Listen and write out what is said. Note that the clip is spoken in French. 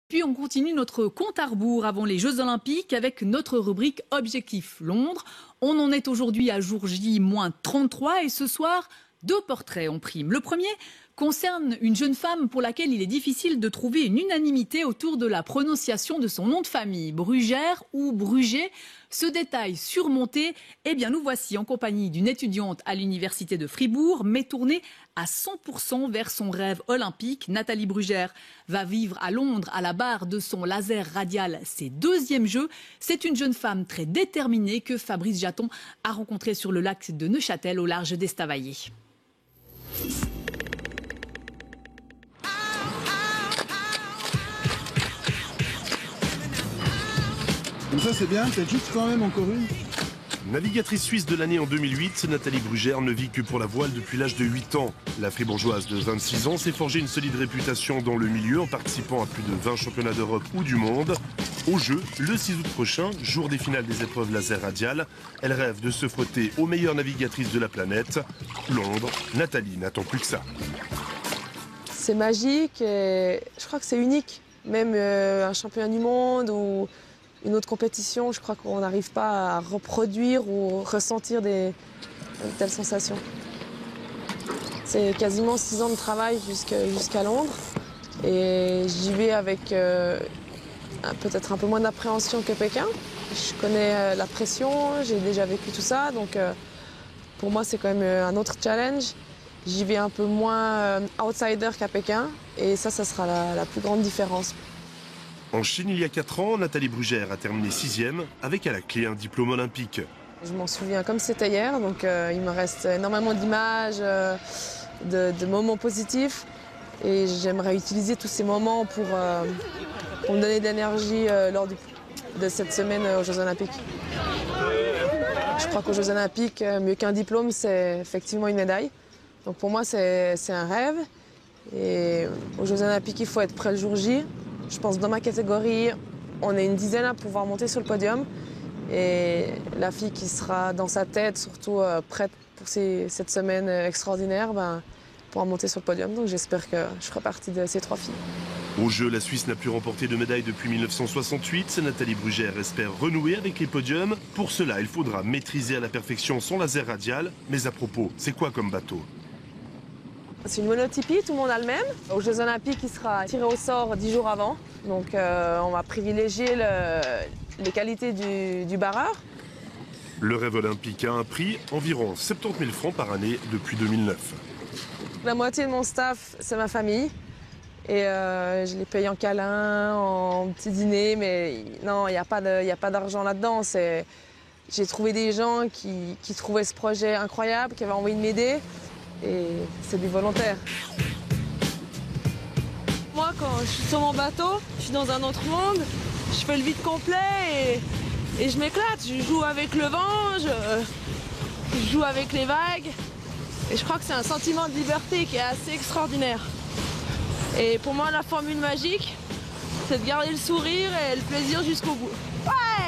Puis on continue notre compte à rebours avant les Jeux Olympiques avec notre rubrique Objectif Londres. On en est aujourd'hui à jour J-33 et ce soir, 2 portraits en prime. Le premier concerne une jeune femme pour laquelle il est difficile de trouver une unanimité autour de la prononciation de son nom de famille. Brugère ou Bruget, ce détail surmonté, eh bien nous voici en compagnie d'une étudiante à l'université de Fribourg, mais tournée à 100% vers son rêve olympique. Nathalie Brugère va vivre à Londres à la barre de son laser radial ses 2e Jeux. C'est une jeune femme très déterminée que Fabrice Jaton a rencontrée sur le lac de Neuchâtel au large d'Estavayer. Comme ça c'est bien, c'est juste quand même encore une. Navigatrice suisse de l'année en 2008, Nathalie Brugère ne vit que pour la voile depuis l'âge de 8 ans. La fribourgeoise de 26 ans s'est forgée une solide réputation dans le milieu en participant à plus de 20 championnats d'Europe ou du monde. Au jeu, le 6 août prochain, jour des finales des épreuves laser radial, elle rêve de se frotter aux meilleures navigatrices de la planète. Londres, Nathalie n'attend plus que ça. C'est magique et je crois que c'est unique. Même un championnat du monde ou une autre compétition, je crois qu'on n'arrive pas à reproduire ou ressentir de telles sensations. C'est quasiment 6 ans de travail jusqu'à Londres et j'y vais avec peut-être un peu moins d'appréhension que Pékin. Je connais la pression, j'ai déjà vécu tout ça, donc pour moi c'est quand même un autre challenge. J'y vais un peu moins outsider qu'à Pékin et ça sera la plus grande différence. En Chine, il y a 4 ans, Nathalie Brugère a terminé 6e avec à la clé un diplôme olympique. Je m'en souviens comme c'était hier, donc il me reste énormément d'images, de moments positifs et j'aimerais utiliser tous ces moments pour me donner de l'énergie lors de cette semaine aux Jeux Olympiques. Je crois qu'aux Jeux Olympiques, mieux qu'un diplôme, c'est effectivement une médaille. Donc pour moi, c'est un rêve. Et aux Jeux Olympiques, il faut être prêt le jour J. Je pense que dans ma catégorie, on est une dizaine à pouvoir monter sur le podium. Et la fille qui sera dans sa tête, surtout prête pour cette semaine extraordinaire, pourra monter sur le podium. Donc j'espère que je ferai partie de ces 3 filles. Au jeu, la Suisse n'a plus remporté de médaille depuis 1968. Nathalie Brugère espère renouer avec les podiums. Pour cela, il faudra maîtriser à la perfection son laser radial. Mais à propos, c'est quoi comme bateau ? C'est une monotypie, tout le monde a le même. Aux Jeux Olympiques, il sera tiré au sort 10 jours avant. Donc on va privilégier les qualités du barreur. Le rêve olympique a un prix, environ 70 000 francs par année depuis 2009. La moitié de mon staff, c'est ma famille. Et je les paye en câlin, en petit dîner, mais non, il n'y a pas d'argent là-dedans. J'ai trouvé des gens qui trouvaient ce projet incroyable, qui avaient envie de m'aider. Et c'est du volontaire. Moi, quand je suis sur mon bateau, je suis dans un autre monde, je fais le vide complet et je m'éclate. Je joue avec le vent, je joue avec les vagues. Et je crois que c'est un sentiment de liberté qui est assez extraordinaire. Et pour moi, la formule magique, c'est de garder le sourire et le plaisir jusqu'au bout. Ouais!